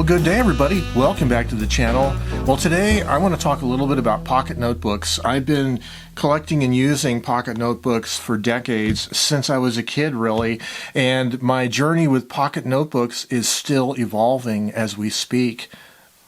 Well, good day, everybody. Welcome back to the channel. Well, today I want to talk a little bit about pocket notebooks. I've been collecting and using pocket notebooks for decades, since I was a kid, really, and my journey with pocket notebooks is still evolving as we speak.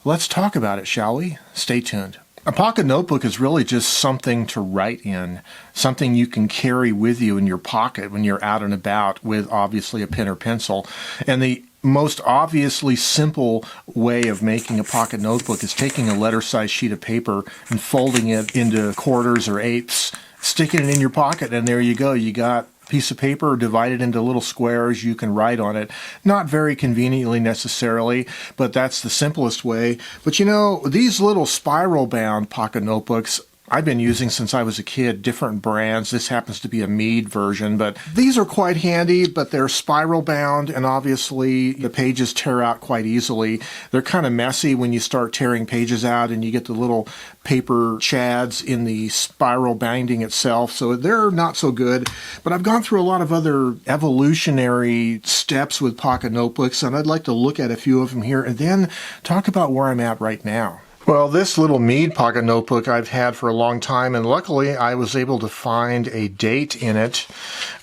Let's talk about it, shall we? Stay tuned. A pocket notebook is really just something to write in, something you can carry with you in your pocket when you're out and about with, obviously, a pen or pencil. And the most obviously simple way of making a pocket notebook is taking a letter-sized sheet of paper and folding it into quarters or eighths, sticking it in your pocket, and there you go. You got a piece of paper divided into little squares. You can write on it. Not very conveniently necessarily, but that's the simplest way. But you know, these little spiral-bound pocket notebooks I've been using since I was a kid, different brands. This happens to be a Mead version, but these are quite handy, but they're spiral bound, and obviously the pages tear out quite easily. They're kind of messy when you start tearing pages out and you get the little paper chads in the spiral binding itself, so they're not so good. But I've gone through a lot of other evolutionary steps with pocket notebooks, and I'd like to look at a few of them here and then talk about where I'm at right now. Well, this little Mead pocket notebook I've had for a long time, and luckily I was able to find a date in it,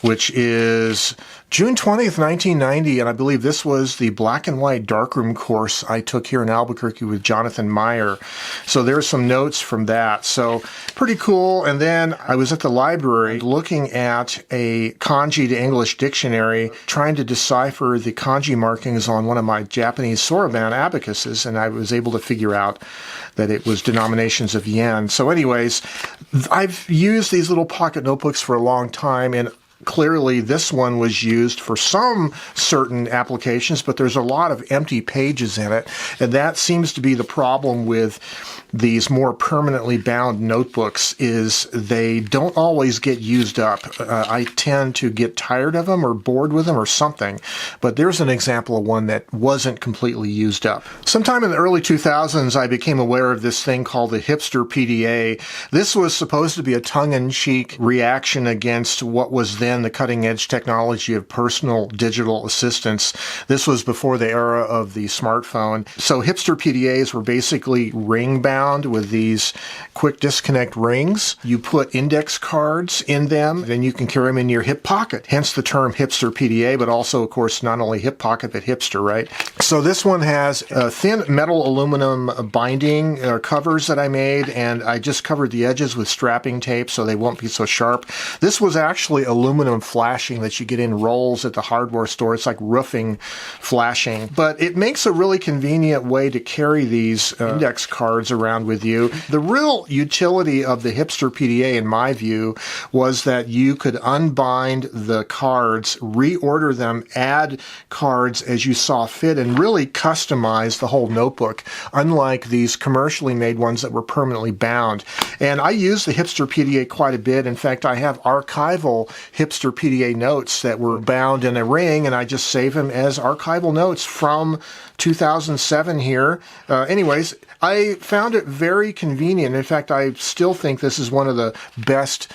which is June 20th, 1990, and I believe this was the black and white darkroom course I took here in Albuquerque with Jonathan Meyer. So there's some notes from that. So pretty cool. And then I was at the library looking at a kanji to English dictionary, trying to decipher the kanji markings on one of my Japanese soroban abacuses, and I was able to figure out that it was denominations of yen. So anyways, I've used these little pocket notebooks for a long time, and clearly this one was used for some certain applications, but there's a lot of empty pages in it, and that seems to be the problem with these more permanently bound notebooks, is they don't always get used up. I tend to get tired of them or bored with them or something, but there's an example of one that wasn't completely used up. Sometime in the early 2000s, I became aware of this thing called the hipster PDA. This was supposed to be a tongue-in-cheek reaction against what was then the cutting-edge technology of personal digital assistants. This was before the era of the smartphone. So hipster PDAs were basically ring-bound with these quick disconnect rings. You put index cards in them, then you can carry them in your hip pocket. Hence the term hipster PDA, but also, of course, not only hip pocket, but hipster, right? So this one has a thin metal aluminum binding covers that I made, and I just covered the edges with strapping tape so they won't be so sharp. This was actually aluminum flashing that you get in rolls at the hardware store. It's like roofing flashing, but it makes a really convenient way to carry these index cards around with you. The real utility of the hipster PDA, in my view, was that you could unbind the cards, reorder them, add cards as you saw fit, and really customize the whole notebook, unlike these commercially made ones that were permanently bound. And I use the hipster PDA quite a bit. In fact, I have archival hipster PDA notes that were bound in a ring, and I just save them as archival notes from 2007 here. Anyways, I found it very convenient. In fact, I still think this is one of the best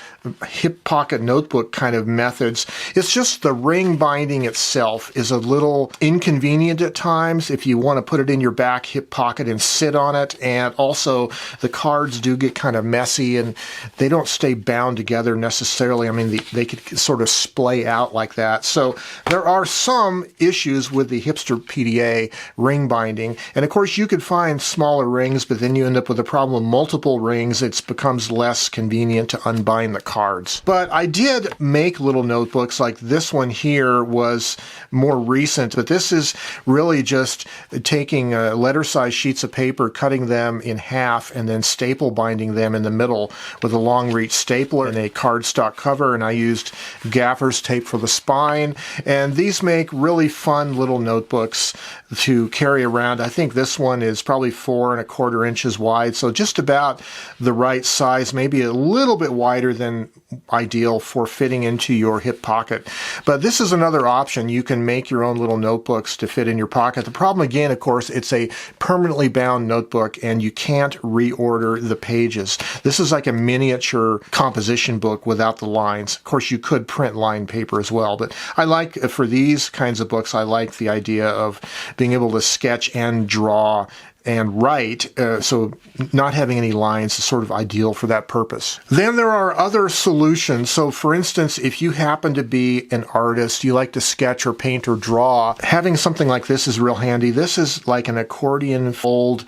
hip pocket notebook kind of methods. It's just the ring binding itself is a little inconvenient at times if you want to put it in your back hip pocket and sit on it. And also the cards do get kind of messy and they don't stay bound together necessarily. I mean, they could sort of splay out like that. So there are some issues with the hipster PDA ring binding. And of course, you could find smaller rings, but then you end up with a problem with multiple rings. It becomes less convenient to unbind the cards. But I did make little notebooks. Like this one here was more recent, but this is really just taking letter-sized sheets of paper, cutting them in half, and then staple binding them in the middle with a long reach stapler and a cardstock cover. And I used gaffer's tape for the spine. And these make really fun little notebooks to carry around. I think this one is probably 4¼ inches wide, so just about the right size, maybe a little bit wider than ideal for fitting into your hip pocket. But this is another option. You can make your own little notebooks to fit in your pocket. The problem, again, of course, it's a permanently bound notebook and you can't reorder the pages. This is like a miniature composition book without the lines. Of course, you could could print lined paper as well. But I like, for these kinds of books, I like the idea of being able to sketch and draw and write, so not having any lines is sort of ideal for that purpose. Then there are other solutions. So for instance, if you happen to be an artist, you like to sketch or paint or draw, having something like this is real handy. This is like an accordion fold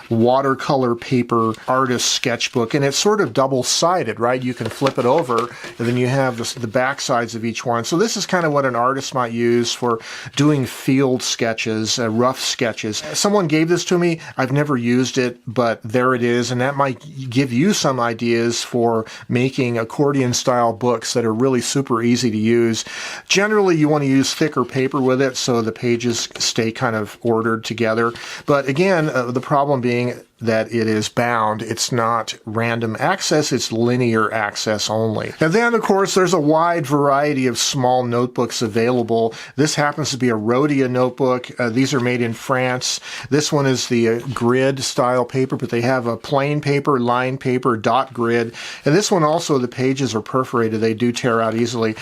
watercolor paper artist sketchbook, and it's sort of double-sided, right? You can flip it over, and then you have the back sides of each one. So this is kind of what an artist might use for doing field sketches, rough sketches. Someone gave this to me. I've never used it, but there it is, and that might give you some ideas for making accordion-style books that are really super easy to use. Generally, you want to use thicker paper with it so the pages stay kind of ordered together. But again, the problem being that it is bound. It's not random access, it's linear access only. And then, of course, there's a wide variety of small notebooks available. This happens to be a Rhodia notebook. These are made in France. This one is the grid style paper, but they have a plain paper, line paper, dot grid. And this one also, the pages are perforated. They do tear out easily.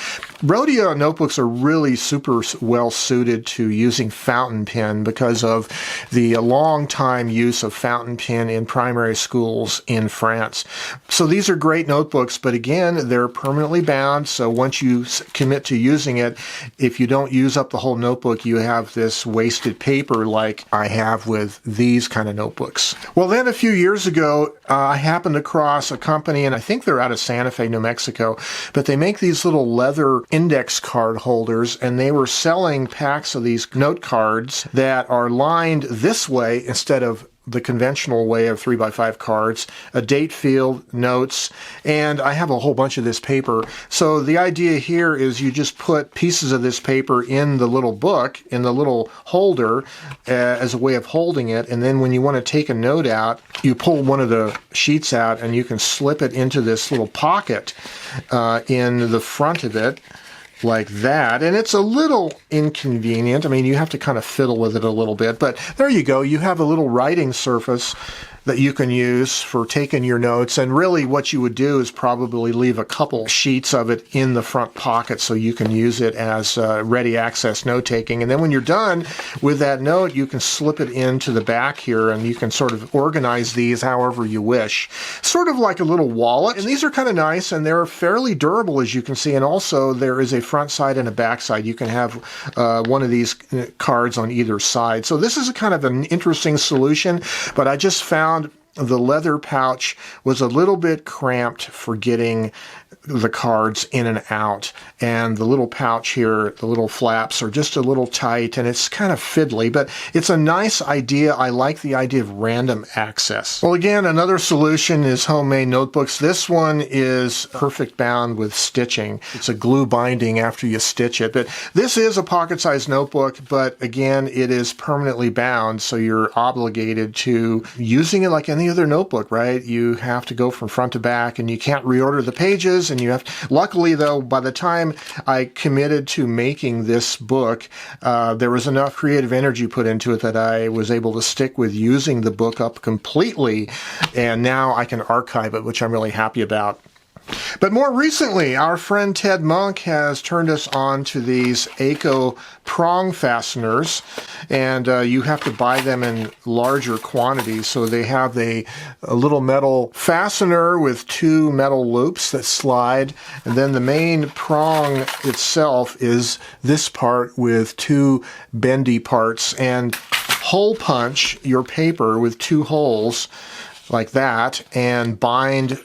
Rhodia notebooks are really super well suited to using fountain pen because of the long time use of fountain pen in primary schools in France. So these are great notebooks, but again, they're permanently bound. So once you commit to using it, if you don't use up the whole notebook, you have this wasted paper like I have with these kind of notebooks. Well, then a few years ago, I happened across a company, and I think they're out of Santa Fe, New Mexico, but they make these little leather index card holders, and they were selling packs of these note cards that are lined this way instead of the conventional way of 3x5 cards, a date field, notes, and I have a whole bunch of this paper. So the idea here is you just put pieces of this paper in the little book, in the little holder, as a way of holding it, and then when you want to take a note out, you pull one of the sheets out and you can slip it into this little pocket in the front of it, like that. And it's a little inconvenient. I mean, you have to kind of fiddle with it a little bit, but there you go. You have a little writing surface that you can use for taking your notes. And really what you would do is probably leave a couple sheets of it in the front pocket so you can use it as ready access note taking. And then when you're done with that note, you can slip it into the back here and you can sort of organize these however you wish. Sort of like a little wallet. And these are kind of nice and they're fairly durable, as you can see. And also there is a front side and a back side. You can have one of these cards on either side. So this is a kind of an interesting solution, but I just found the leather pouch was a little bit cramped for getting the cards in and out, and the little pouch here, the little flaps are just a little tight and it's kind of fiddly, but it's a nice idea. I like the idea of random access. Well, again, another solution is homemade notebooks. This one is perfect bound with stitching. It's a glue binding after you stitch it, but this is a pocket-sized notebook, but again, it is permanently bound, so you're obligated to using it like any other notebook, right? You have to go from front to back and you can't reorder the pages, and you have to, luckily though, by the time I committed to making this book, there was enough creative energy put into it that I was able to stick with using the book up completely, and now I can archive it, which I'm really happy about. But more recently, our friend Ted Monk has turned us on to these ACO prong fasteners, and you have to buy them in larger quantities. So they have a little metal fastener with two metal loops that slide, and then the main prong itself is this part with two bendy parts, and hole punch your paper with two holes like that and bind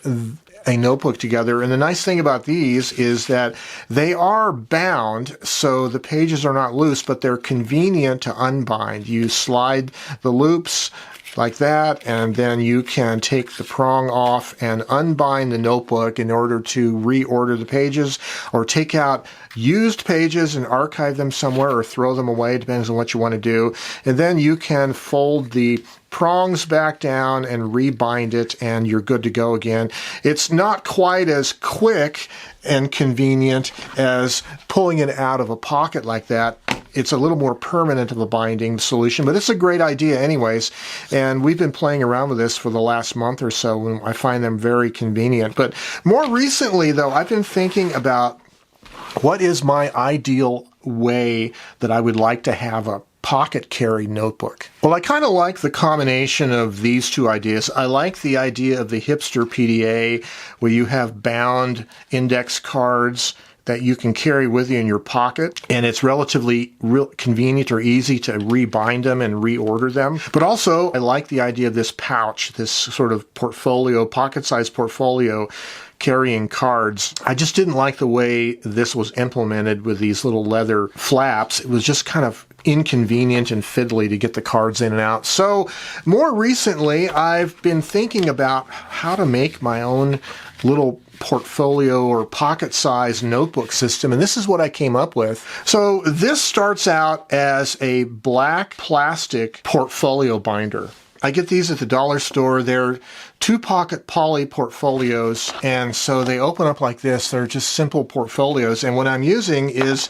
a notebook together. And the nice thing about these is that they are bound, so the pages are not loose, but they're convenient to unbind. You slide the loops like that, and then you can take the prong off and unbind the notebook in order to reorder the pages, or take out used pages and archive them somewhere or throw them away, depends on what you want to do. And then you can fold the prongs back down and rebind it, and you're good to go again. It's not quite as quick and convenient as pulling it out of a pocket like that. It's a little more permanent of a binding solution, but it's a great idea anyways. And we've been playing around with this for the last month or so, and I find them very convenient. But more recently, though, I've been thinking about What is my ideal way that I would like to have a pocket carry notebook? Well, I kind of like the combination of these two ideas. I like the idea of the hipster PDA, where you have bound index cards that you can carry with you in your pocket, and it's relatively convenient or easy to rebind them and reorder them. But also, I like the idea of this pouch, this sort of portfolio, pocket-sized portfolio carrying cards. I just didn't like the way this was implemented with these little leather flaps. It was just kind of inconvenient and fiddly to get the cards in and out. So more recently, I've been thinking about how to make my own little portfolio or pocket-sized notebook system, and this is what I came up with. So this starts out as a black plastic portfolio binder. I get these at the dollar store. They're 2-pocket poly portfolios, and so they open up like this. They're just simple portfolios, and what I'm using is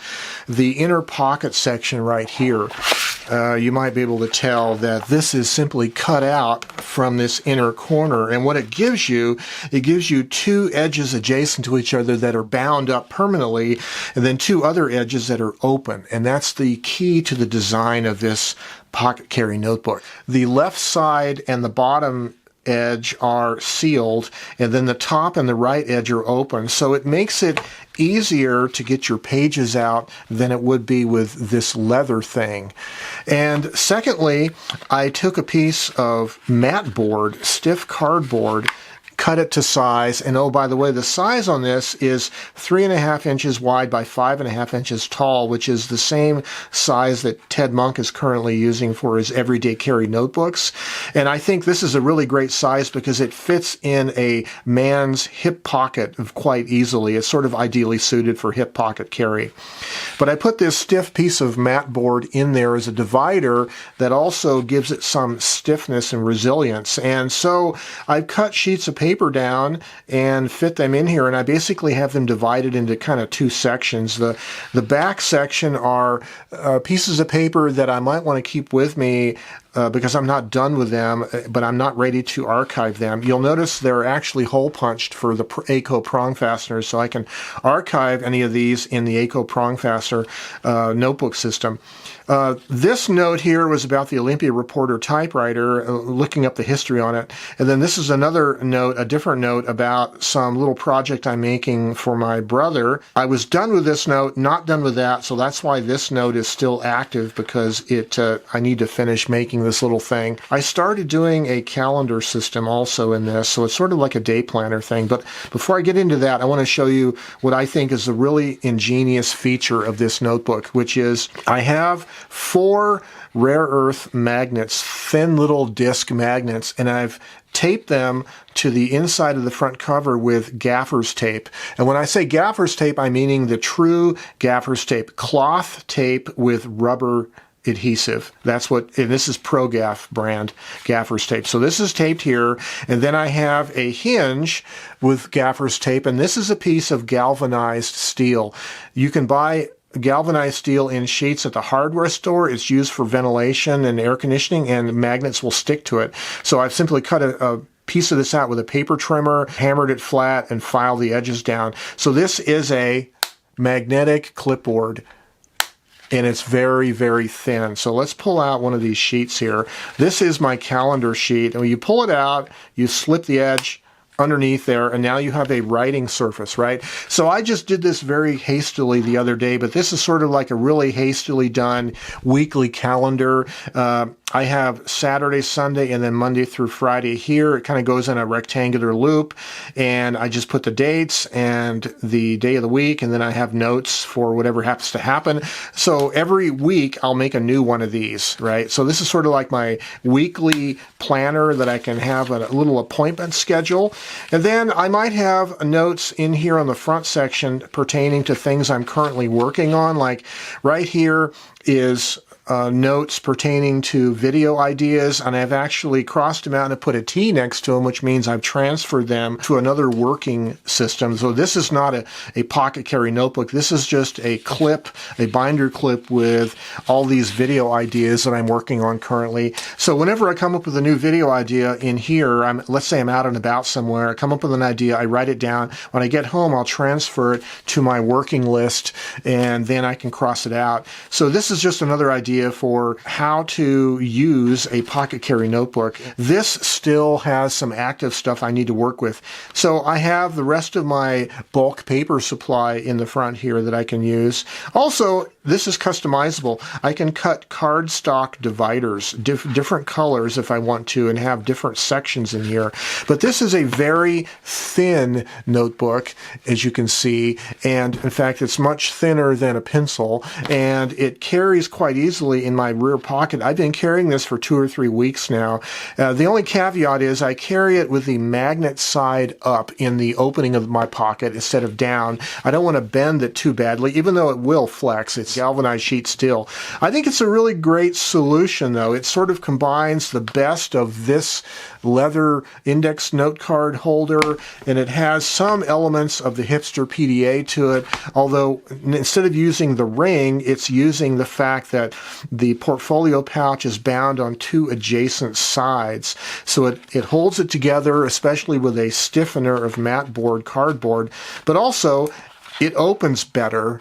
the inner pocket section right here. You might be able to tell that this is simply cut out from this inner corner, and what it gives you 2 edges adjacent to each other that are bound up permanently, and then 2 other edges that are open, and that's the key to the design of this pocket carry notebook. The left side and the bottom edge are sealed, and then the top and the right edge are open, so it makes it easier to get your pages out than it would be with this leather thing. And secondly, I took a piece of mat board, stiff cardboard, cut it to size, and oh, by the way, the size on this is 3.5 inches wide by 5.5 inches tall, which is the same size that Ted Monk is currently using for his everyday carry notebooks. And I think this is a really great size because it fits in a man's hip pocket quite easily. It's sort of ideally suited for hip pocket carry. But I put this stiff piece of mat board in there as a divider that also gives it some stiffness and resilience. And so I've cut sheets of paper down and fit them in here, and I basically have them divided into kind of 2 sections. The back section are pieces of paper that I might want to keep with me because I'm not done with them, but I'm not ready to archive them. You'll notice they're actually hole punched for the ACO prong fasteners, so I can archive any of these in the ACO prong fastener notebook system. This note here was about the Olympia Reporter typewriter, looking up the history on it. And then this is another note, a different note about some little project I'm making for my brother. I was done with this note, not done with that, so that's why this note is still active, because I need to finish making this little thing. I started doing a calendar system also in this, so it's sort of like a day planner thing. But before I get into that, I want to show you what I think is a really ingenious feature of this notebook, which is I have 4 rare earth magnets, thin little disc magnets, and I've taped them to the inside of the front cover with gaffer's tape. And when I say gaffer's tape, I'm meaning the true gaffer's tape, cloth tape with rubber adhesive. That's what, and this is ProGaff brand gaffer's tape. So this is taped here, and then I have a hinge with gaffer's tape, and this is a piece of galvanized steel. You can buy galvanized steel in sheets at the hardware store. It's used for ventilation and air conditioning, and magnets will stick to it. So I've simply cut a piece of this out with a paper trimmer, hammered it flat, and filed the edges down. So this is a magnetic clipboard, and it's very, very thin. So let's pull out one of these sheets here. This is my calendar sheet, and when you pull it out, you slip the edge underneath there, and now you have a writing surface, right? So I just did this very hastily the other day, but this is sort of like a really hastily done weekly calendar. I have Saturday, Sunday, and then Monday through Friday here. It kind of goes in a rectangular loop, and I just put the dates and the day of the week, and then I have notes for whatever happens to happen. So every week I'll make a new one of these, right? So this is sort of like my weekly planner that I can have a little appointment schedule. And then I might have notes in here on the front section pertaining to things I'm currently working on. Like right here is notes pertaining to video ideas, and I've actually crossed them out and put a T next to them, which means I've transferred them to another working system. So this is not a pocket carry notebook. This is just a clip, a binder clip with all these video ideas that I'm working on currently. So whenever I come up with a new video idea in here, let's say I'm out and about somewhere, I come up with an idea, I write it down. When I get home, I'll transfer it to my working list, and then I can cross it out. So this is just another idea for how to use a pocket carry notebook. This still has some active stuff I need to work with. So I have the rest of my bulk paper supply in the front here that I can use. Also, this is customizable. I can cut cardstock dividers, different colors if I want to, and have different sections in here. But this is a very thin notebook, as you can see, and in fact it's much thinner than a pencil, and it carries quite easily in my rear pocket. I've been carrying this for 2 or 3 weeks now. The only caveat is I carry it with the magnet side up in the opening of my pocket instead of down. I don't want to bend it too badly, even though it will flex. It's galvanized sheet steel. I think it's a really great solution, though. It sort of combines the best of this leather index note card holder, and it has some elements of the hipster PDA to it, although instead of using the ring, it's using the fact that the portfolio pouch is bound on 2 adjacent sides. So it holds it together, especially with a stiffener of matte board cardboard, but also it opens better.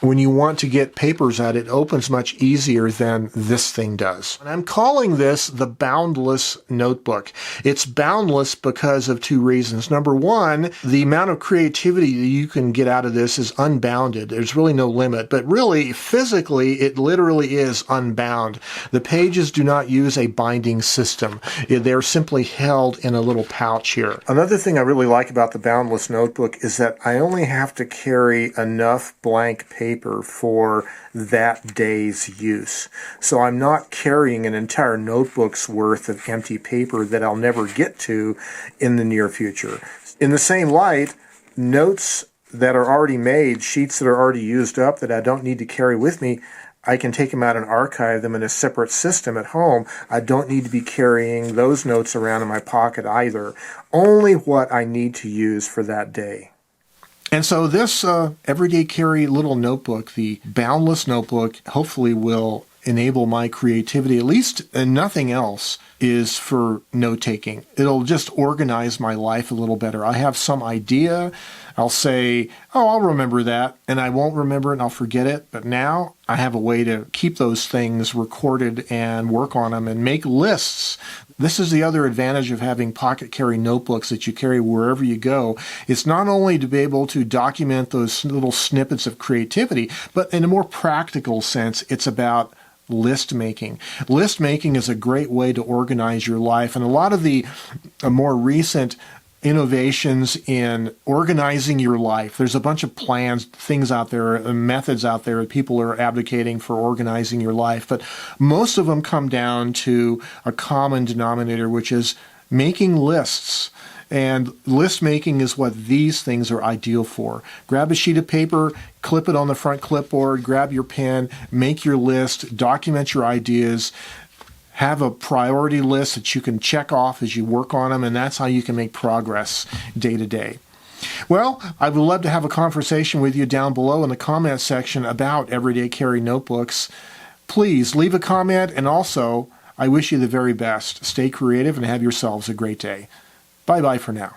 When you want to get papers out, it opens much easier than this thing does. And I'm calling this the Boundless notebook. It's boundless because of 2 reasons. Number one, the amount of creativity that you can get out of this is unbounded. There's really no limit, but really, physically, it literally is unbound. The pages do not use a binding system. They're simply held in a little pouch here. Another thing I really like about the Boundless notebook is that I only have to carry enough blank paper for that day's use. So I'm not carrying an entire notebook's worth of empty paper that I'll never get to in the near future. In the same light, notes that are already made, sheets that are already used up that I don't need to carry with me, I can take them out and archive them in a separate system at home. I don't need to be carrying those notes around in my pocket either. Only what I need to use for that day. And so this everyday carry little notebook, the Boundless notebook, hopefully will enable my creativity, at least, and nothing else is for note-taking. It'll just organize my life a little better. I have some idea, I'll say, oh, I'll remember that, and I won't remember it and I'll forget it, but now I have a way to keep those things recorded and work on them and make lists. This is the other advantage of having pocket carry notebooks that you carry wherever you go. It's not only to be able to document those little snippets of creativity, but in a more practical sense, it's about list making. List making is a great way to organize your life, and a lot of the more recent innovations in organizing your life. There's a bunch of plans, things out there, methods out there that people are advocating for organizing your life, but most of them come down to a common denominator, which is making lists. And list making is what these things are ideal for. Grab a sheet of paper, clip it on the front clipboard, grab your pen, make your list, document your ideas, have a priority list that you can check off as you work on them, and that's how you can make progress day to day. Well, I would love to have a conversation with you down below in the comment section about everyday carry notebooks. Please leave a comment, and also, I wish you the very best. Stay creative and have yourselves a great day. Bye-bye for now.